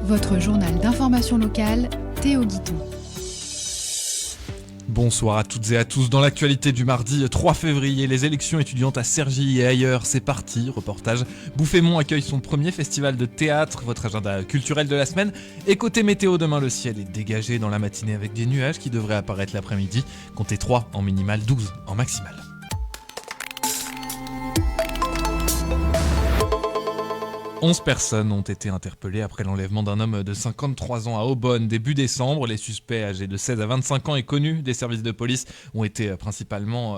Votre journal d'information locale, Théo Guiton. Bonsoir à toutes et à tous. Dans l'actualité du mardi 3 février, les élections étudiantes à Cergy et ailleurs, c'est parti. Reportage. Bouffémont accueille son premier festival de théâtre, votre agenda culturel de la semaine. Et côté météo, demain le ciel est dégagé dans la matinée avec des nuages qui devraient apparaître l'après-midi. Comptez 3 en minimal, 12 en maximal. 11 personnes ont été interpellées après l'enlèvement d'un homme de 53 ans à Aubonne début décembre. Les suspects âgés de 16 à 25 ans et connus des services de police ont été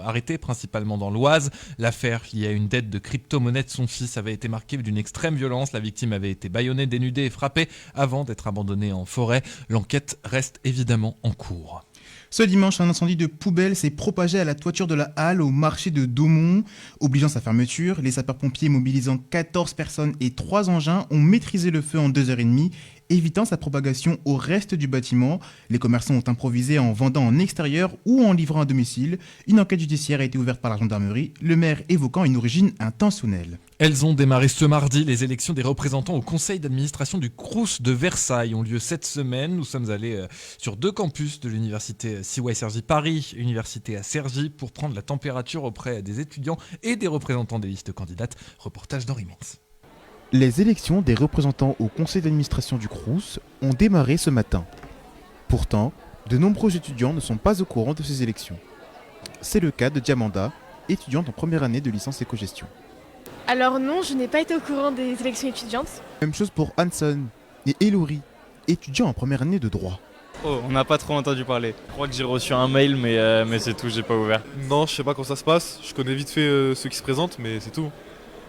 arrêtés, principalement dans l'Oise. L'affaire liée à une dette de crypto-monnaie de son fils avait été marquée d'une extrême violence. La victime avait été bâillonnée, dénudée et frappée avant d'être abandonnée en forêt. L'enquête reste évidemment en cours. Ce dimanche, un incendie de poubelle s'est propagé à la toiture de la halle au marché de Daumont, obligeant sa fermeture. Les sapeurs-pompiers mobilisant 14 personnes et 3 engins ont maîtrisé le feu en 2h30, évitant sa propagation au reste du bâtiment. Les commerçants ont improvisé en vendant en extérieur ou en livrant à domicile. Une enquête judiciaire a été ouverte par la gendarmerie, le maire évoquant une origine intentionnelle. Elles ont démarré ce mardi. Les élections des représentants au conseil d'administration du Crous de Versailles ont lieu cette semaine. Nous sommes allés sur 2 campus de l'université CY Paris, université à Cergy, pour prendre la température auprès des étudiants et des représentants des listes candidates. Reportage d'Henri Metz. Les élections des représentants au conseil d'administration du Crous ont démarré ce matin. Pourtant, de nombreux étudiants ne sont pas au courant de ces élections. C'est le cas de Diamanda, étudiante en première année de licence éco-gestion. Alors non, je n'ai pas été au courant des élections étudiantes. Même chose pour Hanson et Elori, étudiants en première année de droit. Oh, on n'a pas trop entendu parler. Je crois que j'ai reçu un mail, mais c'est tout, j'ai pas ouvert. Non, je sais pas comment ça se passe. Je connais vite fait ceux qui se présentent, mais c'est tout.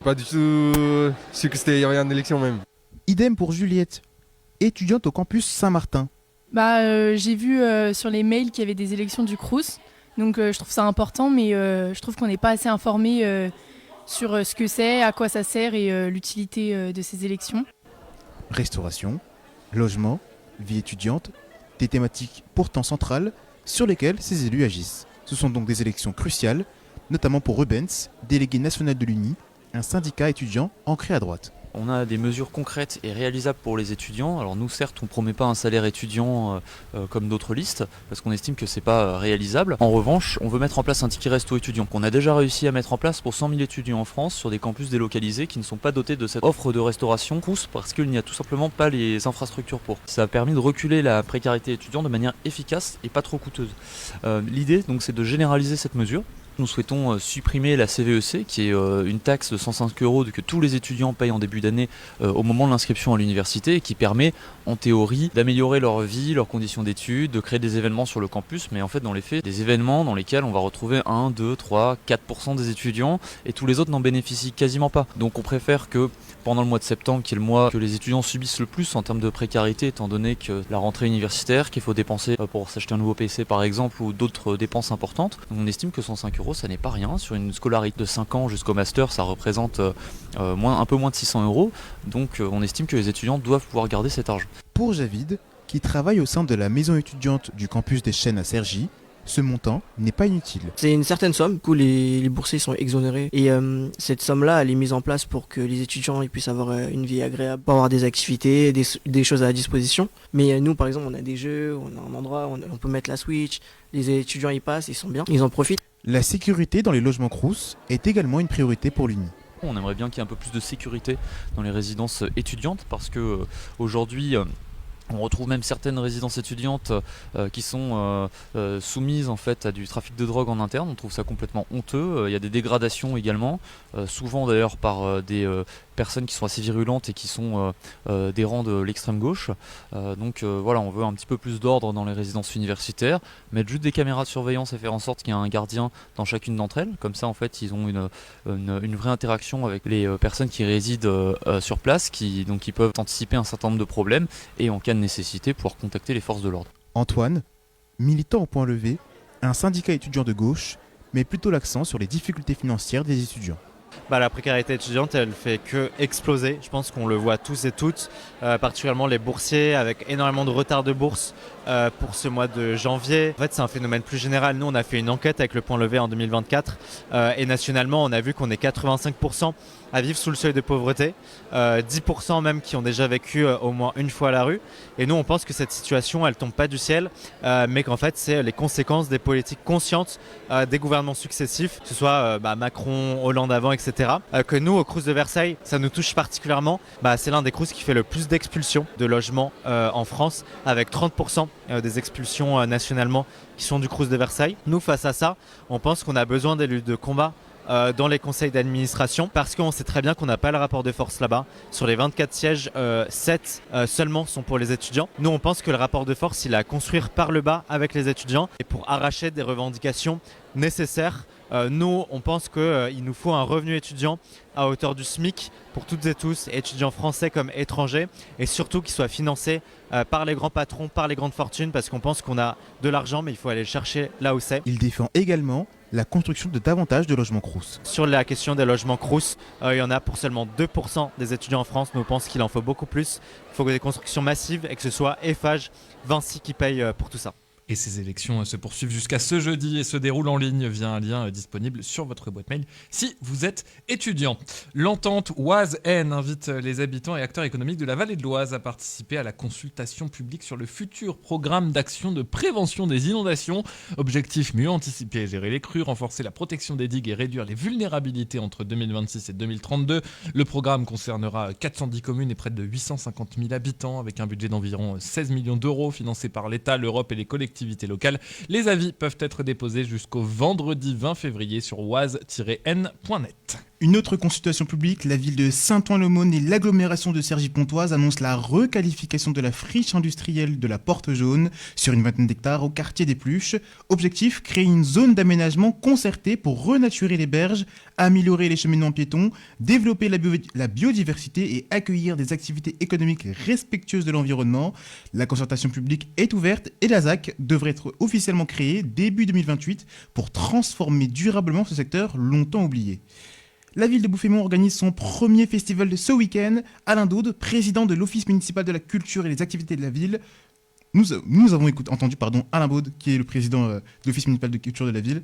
Pas du tout. Je sais que il y avait une élection même. Idem pour Juliette, étudiante au campus Saint-Martin. J'ai vu sur les mails qu'il y avait des élections du Crous. Donc je trouve ça important, mais je trouve qu'on n'est pas assez informé sur ce que c'est, à quoi ça sert et l'utilité de ces élections. Restauration, logement, vie étudiante, des thématiques pourtant centrales sur lesquelles ces élus agissent. Ce sont donc des élections cruciales, notamment pour Rubens, délégué national de l'UNI, un syndicat étudiant ancré à droite. On a des mesures concrètes et réalisables pour les étudiants. Alors nous, certes, on ne promet pas un salaire étudiant comme d'autres listes, parce qu'on estime que c'est pas réalisable. En revanche, on veut mettre en place un ticket resto étudiant qu'on a déjà réussi à mettre en place pour 100 000 étudiants en France sur des campus délocalisés qui ne sont pas dotés de cette offre de restauration parce qu'il n'y a tout simplement pas les infrastructures pour. Ça a permis de reculer la précarité étudiante de manière efficace et pas trop coûteuse. L'idée, donc, c'est de généraliser cette mesure. Nous souhaitons supprimer la CVEC, qui est une taxe de 105 € que tous les étudiants payent en début d'année au moment de l'inscription à l'université et qui permet, en théorie, d'améliorer leur vie, leurs conditions d'études, de créer des événements sur le campus, mais en fait, dans les faits, des événements dans lesquels on va retrouver 1, 2, 3, 4% des étudiants et tous les autres n'en bénéficient quasiment pas. Donc on préfère que pendant le mois de septembre, qui est le mois que les étudiants subissent le plus en termes de précarité, étant donné que la rentrée universitaire, qu'il faut dépenser pour s'acheter un nouveau PC par exemple, ou d'autres dépenses importantes, on estime que 105 € ça n'est pas rien. Sur une scolarité de 5 ans jusqu'au master, ça représente un peu moins de 600 €. Donc on estime que les étudiants doivent pouvoir garder cet argent. Pour Javid, qui travaille au sein de la maison étudiante du campus des Chênes à Cergy, ce montant n'est pas inutile. C'est une certaine somme, du coup les boursiers sont exonérés et cette somme-là elle est mise en place pour que les étudiants ils puissent avoir une vie agréable, pour avoir des activités, des choses à la disposition. Mais nous par exemple on a des jeux, on a un endroit, on peut mettre la Switch, les étudiants y passent, ils sont bien, ils en profitent. La sécurité dans les logements Crous est également une priorité pour l'UNI. On aimerait bien qu'il y ait un peu plus de sécurité dans les résidences étudiantes parce que aujourd'hui on retrouve même certaines résidences étudiantes qui sont soumises en fait à du trafic de drogue en interne. On trouve ça complètement honteux. Il y a des dégradations également, souvent d'ailleurs par des personnes qui sont assez virulentes et qui sont des rangs de l'extrême gauche. Donc voilà, on veut un petit peu plus d'ordre dans les résidences universitaires, mettre juste des caméras de surveillance et faire en sorte qu'il y ait un gardien dans chacune d'entre elles. Comme ça en fait ils ont une vraie interaction avec les personnes qui résident sur place, qui peuvent anticiper un certain nombre de problèmes et en cas de nécessité pouvoir contacter les forces de l'ordre. Antoine, militant au Point Levé, un syndicat étudiant de gauche, met plutôt l'accent sur les difficultés financières des étudiants. La précarité étudiante, elle fait que exploser. Je pense qu'on le voit tous et toutes, particulièrement les boursiers, avec énormément de retard de bourse pour ce mois de janvier. En fait, c'est un phénomène plus général. Nous, on a fait une enquête avec le Point Levé en 2024 et nationalement, on a vu qu'on est 85% à vivre sous le seuil de pauvreté, 10% même qui ont déjà vécu au moins une fois à la rue. Et nous, on pense que cette situation, elle tombe pas du ciel, mais qu'en fait, c'est les conséquences des politiques conscientes des gouvernements successifs, que ce soit Macron, Hollande avant, etc. Que nous, au Crous de Versailles, ça nous touche particulièrement. C'est l'un des Crous qui fait le plus d'expulsions de logements en France, avec 30% des expulsions nationalement qui sont du Crous de Versailles. Nous, face à ça, on pense qu'on a besoin d'élus de combat dans les conseils d'administration parce qu'on sait très bien qu'on n'a pas le rapport de force là-bas. Sur les 24 sièges, 7 seulement sont pour les étudiants. Nous, on pense que le rapport de force, il est à construire par le bas avec les étudiants et pour arracher des revendications nécessaires. Nous, on pense qu'il nous faut un revenu étudiant à hauteur du SMIC pour toutes et tous, étudiants français comme étrangers, et surtout qu'il soit financé par les grands patrons, par les grandes fortunes, parce qu'on pense qu'on a de l'argent, mais il faut aller le chercher là où c'est. Il défend également la construction de davantage de logements Crous. Sur la question des logements Crous, il y en a pour seulement 2% des étudiants en France. Nous, on pense qu'il en faut beaucoup plus. Il faut des constructions massives et que ce soit Eiffage, Vinci qui paye pour tout ça. Et ces élections se poursuivent jusqu'à ce jeudi et se déroulent en ligne via un lien disponible sur votre boîte mail si vous êtes étudiant. L'entente Oise-Aisne invite les habitants et acteurs économiques de la vallée de l'Oise à participer à la consultation publique sur le futur programme d'action de prévention des inondations. Objectif: mieux anticiper et gérer les crues, renforcer la protection des digues et réduire les vulnérabilités entre 2026 et 2032. Le programme concernera 410 communes et près de 850 000 habitants avec un budget d'environ 16 millions d'euros financé par l'État, l'Europe et les collectivités locales. Les avis peuvent être déposés jusqu'au vendredi 20 février sur oise-n.net. Une autre consultation publique, la ville de Saint-Ouen-l'Aumône et l'agglomération de Cergy-Pontoise annoncent la requalification de la friche industrielle de la Porte Jaune sur une vingtaine d'hectares au quartier des Pluches. Objectif: créer une zone d'aménagement concertée pour renaturer les berges, améliorer les cheminements piétons, développer la biodiversité et accueillir des activités économiques respectueuses de l'environnement. La concertation publique est ouverte et la ZAC devrait être officiellement créée début 2028 pour transformer durablement ce secteur longtemps oublié. La ville de Bouffémont organise son premier festival de ce week-end. Alain Daude, président de l'Office municipal de la culture et des activités de la ville. Nous avons entendu Alain Baude, qui est le président de l'Office municipal de culture de la ville.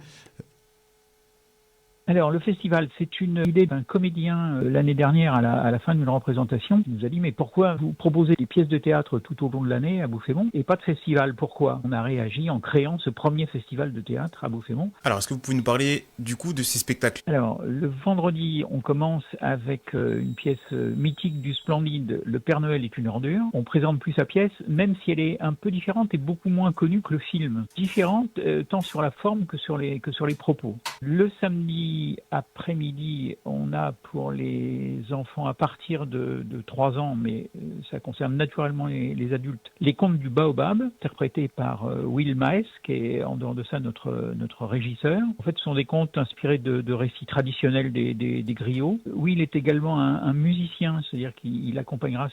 Alors, le festival, c'est une idée d'un comédien l'année dernière à la fin d'une représentation qui nous a dit « Mais pourquoi vous proposez des pièces de théâtre tout au long de l'année à Bouffémont et pas de festival ? Pourquoi ?» On a réagi en créant ce premier festival de théâtre à Bouffémont. Alors, est-ce que vous pouvez nous parler du coup de ces spectacles ? Alors, le vendredi, on commence avec une pièce mythique du Splendide, Le Père Noël est une ordure. On présente plus sa pièce, même si elle est un peu différente et beaucoup moins connue que le film. Différente tant sur la forme que sur les propos. Le samedi après-midi, on a pour les enfants à partir de 3 ans, mais ça concerne naturellement les adultes, les contes du Baobab, interprétés par Will Maes, qui est en dehors de ça notre régisseur. En fait, ce sont des contes inspirés de récits traditionnels des griots. Will est également un musicien, c'est-à-dire qu'il accompagnera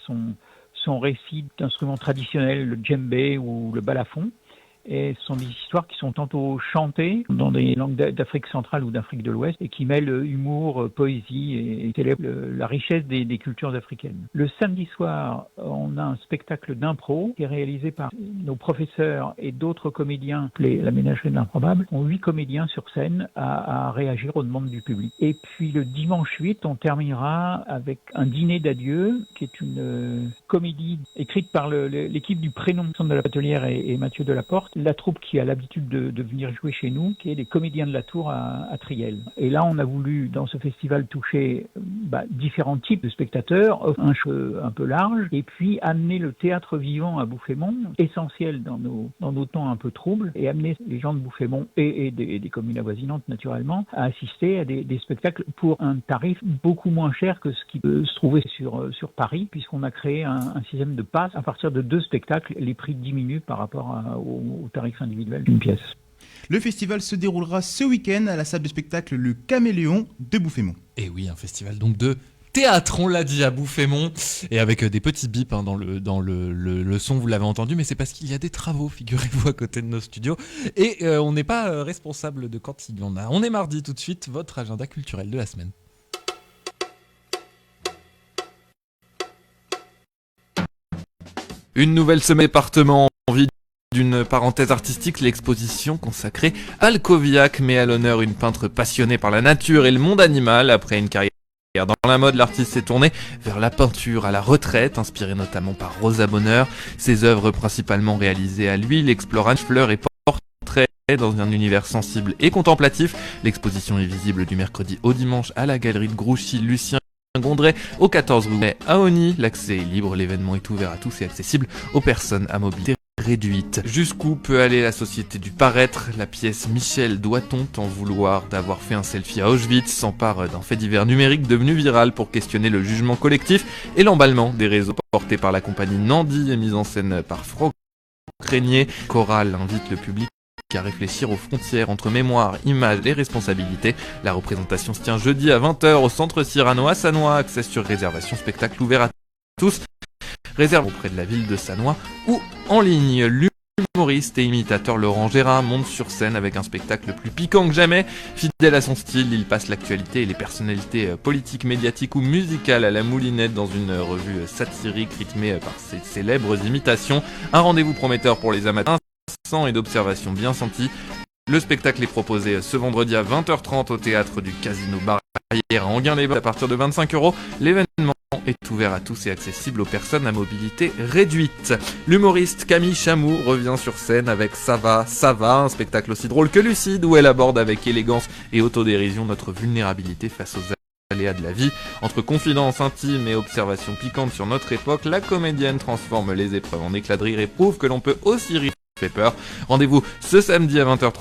son récit d'instruments traditionnels, le djembé ou le balafon. Et ce sont des histoires qui sont tantôt chantées dans des langues d'Afrique centrale ou d'Afrique de l'Ouest et qui mêlent humour, poésie et célèbrent la richesse des cultures africaines. Le samedi soir, on a un spectacle d'impro qui est réalisé par nos professeurs et d'autres comédiens, la ménagerie de l'improbable. On a 8 comédiens sur scène à réagir aux demandes du public. Et puis le dimanche 8, on terminera avec un dîner d'adieu qui est une comédie écrite par l'équipe du Prénom de la Patelière et Mathieu Delaporte. La troupe qui a l'habitude de venir jouer chez nous, qui est les Comédiens de la Tour à Triel. Et là, on a voulu, dans ce festival, toucher différents types de spectateurs, un jeu un peu large, et puis amener le théâtre vivant à Bouffémont, essentiel dans nos temps un peu troubles, et amener les gens de Bouffémont et des communes avoisinantes, naturellement, à assister à des spectacles pour un tarif beaucoup moins cher que ce qui peut se trouver sur Paris, puisqu'on a créé un système de passe. À partir de 2 spectacles, les prix diminuent par rapport au tarif individuel d'une pièce. Le festival se déroulera ce week-end à la salle de spectacle Le Caméléon de Bouffémont. Et oui, un festival donc de théâtre, on l'a dit, à Bouffémont, et avec des petits bips dans le son, vous l'avez entendu, mais c'est parce qu'il y a des travaux, figurez-vous, à côté de nos studios, et on n'est pas responsable de quand il y en a. On est mardi tout de suite, votre agenda culturel de la semaine. Une nouvelle semaine département en vue d'une parenthèse artistique, l'exposition consacrée à Alcoviac met à l'honneur une peintre passionnée par la nature et le monde animal. Après une carrière dans la mode, l'artiste s'est tourné vers la peinture à la retraite, inspirée notamment par Rosa Bonheur. Ses œuvres principalement réalisées à l'huile explorent fleurs et portraits dans un univers sensible et contemplatif. L'exposition est visible du mercredi au dimanche à la galerie de Grouchy Lucien Gondret au 14 rue Mai à Osny. L'accès est libre, l'événement est ouvert à tous et accessible aux personnes à mobilité réduite. Jusqu'où peut aller la société du paraître? La pièce Michel doit-on t'en vouloir d'avoir fait un selfie à Auschwitz s'empare d'un fait divers numérique devenu viral pour questionner le jugement collectif et l'emballement des réseaux portés par la compagnie Nandi et mise en scène par Franck Régnier. Chorale invite le public à réfléchir aux frontières entre mémoire, image et responsabilité. La représentation se tient jeudi à 20h au centre Cyrano à Sannois. Accès sur réservation, spectacle ouvert à tous. Réserve auprès de la ville de Sannois ou en ligne. L'humoriste et imitateur Laurent Gérard monte sur scène avec un spectacle plus piquant que jamais. Fidèle à son style, il passe l'actualité et les personnalités politiques, médiatiques ou musicales à la moulinette dans une revue satirique rythmée par ses célèbres imitations. Un rendez-vous prometteur pour les amateurs et d'observation bien sentie. Le spectacle est proposé ce vendredi à 20h30 au théâtre du Casino Barrière à Enghien-les-Bains à partir de 25€. L'événement est ouvert à tous et accessible aux personnes à mobilité réduite. L'humoriste Camille Chamou revient sur scène avec Ça va, un spectacle aussi drôle que lucide où elle aborde avec élégance et autodérision notre vulnérabilité face aux aléas de la vie. Entre confidences intimes et observations piquantes sur notre époque, la comédienne transforme les épreuves en éclats de rire et prouve que l'on peut aussi rire fait peur. Rendez-vous ce samedi à 20h30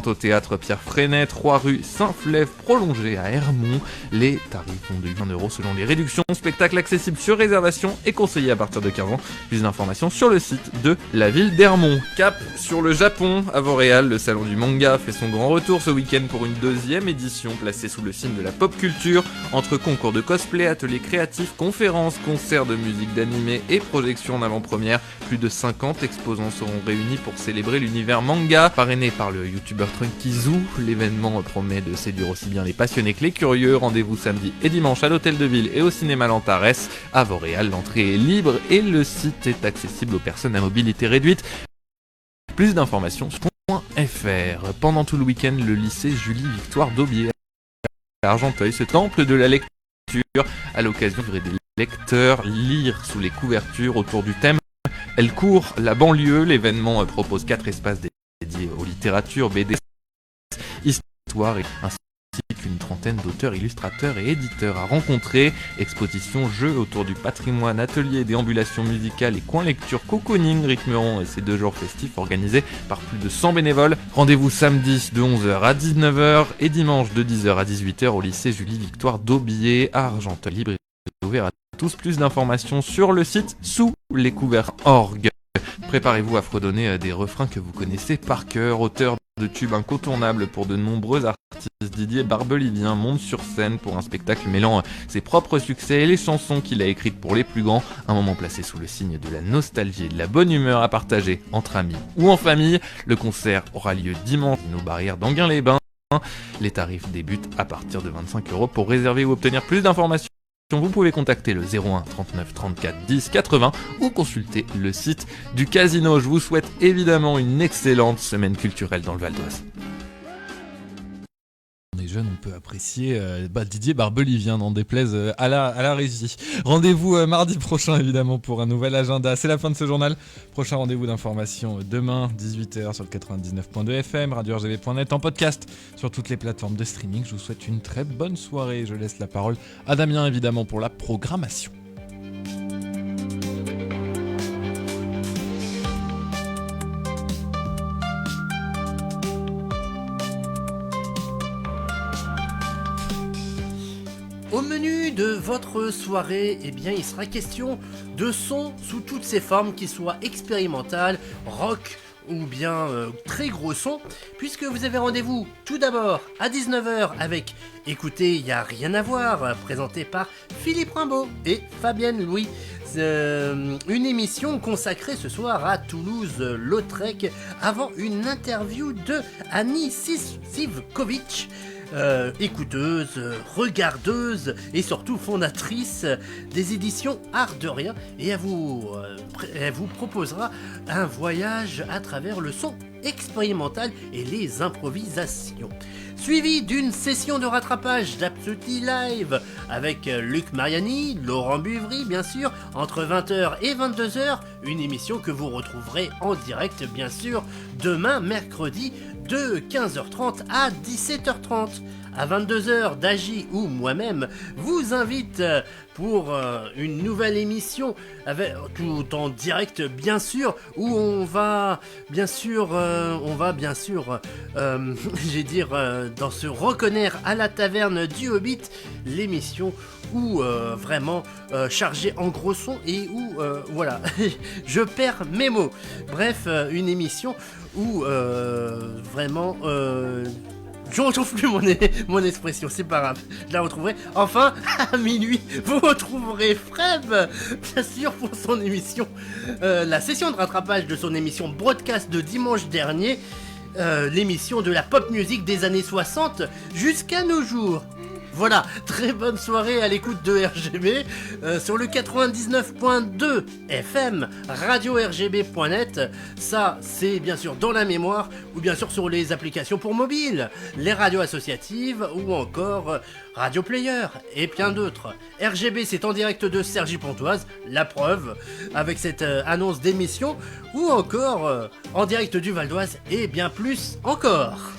au théâtre Pierre Freinet, 3 rue Saint-Flève, prolongé à Hermont. Les tarifs vont de 1€ selon les réductions. Spectacle accessible sur réservation et conseillé à partir de 15 ans. Plus d'informations sur le site de la ville d'Hermont. Cap sur le Japon. À Vauréal, le salon du manga fait son grand retour ce week-end pour une 2e édition placée sous le signe de la pop culture. Entre concours de cosplay, ateliers créatifs, conférences, concerts de musique, d'animé et projections en avant-première, plus de 50 exposants seront réunis pour célébrer l'univers manga. Parrainé par le youtubeur Trunkizou, l'événement promet de séduire aussi bien les passionnés que les curieux. Rendez-vous samedi et dimanche à l'Hôtel de Ville et au cinéma Lantares. À Vauréal, l'entrée est libre et le site est accessible aux personnes à mobilité réduite. Plus d'informations sur .fr. Pendant tout le week-end, le lycée Julie-Victoire d'Aubier à Argenteuil, ce temple de la lecture, à l'occasion des lecteurs lire sous les couvertures autour du thème Elle court la banlieue. L'événement propose 4 espaces dédiés aux littératures, BD, histoire et ainsi qu'une trentaine d'auteurs, illustrateurs et éditeurs à rencontrer. Exposition, jeux autour du patrimoine, ateliers, déambulations musicales et coins lecture cocooning rythmeront ces 2 jours festifs organisés par plus de 100 bénévoles. Rendez-vous samedi de 11h à 19h et dimanche de 10h à 18h au lycée Julie-Victoire d'Aubier à Argenteuil. Libre et ouvert à tous. Plus d'informations sur le site sous les couverts.org. Préparez-vous à fredonner des refrains que vous connaissez par cœur. Auteur de tubes incontournables pour de nombreux artistes, Didier Barbelivien monte sur scène pour un spectacle mêlant ses propres succès et les chansons qu'il a écrites pour les plus grands. Un moment placé sous le signe de la nostalgie et de la bonne humeur à partager entre amis ou en famille. Le concert aura lieu dimanche à nos barrières d'Enghien-les-Bains. Les tarifs débutent à partir de 25€. Pour réserver ou obtenir plus d'informations, vous pouvez contacter le 01 39 34 10 80 ou consulter le site du casino. Je vous souhaite évidemment une excellente semaine culturelle dans le Val d'Oise. On est jeunes, on peut apprécier Didier Barbelivien, n'en déplaise à la régie. Rendez-vous mardi prochain évidemment pour un nouvel agenda. C'est la fin de ce journal. Prochain rendez-vous d'information demain 18h sur le 99.2 FM, radio-rgv.net, en podcast sur toutes les plateformes de streaming. Je vous souhaite une très bonne soirée. Je laisse la parole à Damien évidemment pour la programmation. Au menu de votre soirée, eh bien, il sera question de son sous toutes ses formes, qu'ils soient expérimentales, rock ou bien très gros son, puisque vous avez rendez-vous tout d'abord à 19h avec Écoutez, il n'y a rien à voir, présenté par Philippe Rimbaud et Fabienne Louis. Une émission consacrée ce soir à Toulouse-Lautrec avant une interview de Annie Sivkovic. écouteuse, regardeuse et surtout fondatrice des éditions Art de Rien, et elle vous proposera un voyage à travers le son expérimental et les improvisations. Suivi d'une session de rattrapage d'Absoluti Live avec Luc Mariani, Laurent Buvry bien sûr, entre 20h et 22h, une émission que vous retrouverez en direct bien sûr demain mercredi de 15h30 à 17h30. À 22h, Daji ou moi-même vous invite pour une nouvelle émission tout en direct bien sûr, où on va bien sûr dans ce Roconner à la taverne du Hobbit, l'émission où vraiment chargé en gros son et où voilà je perds mes mots. Bref, une émission où vraiment je retrouve plus mon expression, c'est pas grave, je la retrouverai. Enfin, à minuit, vous retrouverez Freb, bien sûr, pour son émission, la session de rattrapage de son émission Broadcast de dimanche dernier, l'émission de la pop music des années 60 jusqu'à nos jours. Voilà, très bonne soirée à l'écoute de RGB sur le 99.2 FM, radio-rgb.net. Ça, c'est bien sûr dans la mémoire, ou bien sûr sur les applications pour mobile, les radios associatives, ou encore Radio Player, et bien d'autres. RGB, c'est en direct de Cergy-Pontoise, la preuve, avec cette annonce d'émission, ou encore en direct du Val d'Oise, et bien plus encore.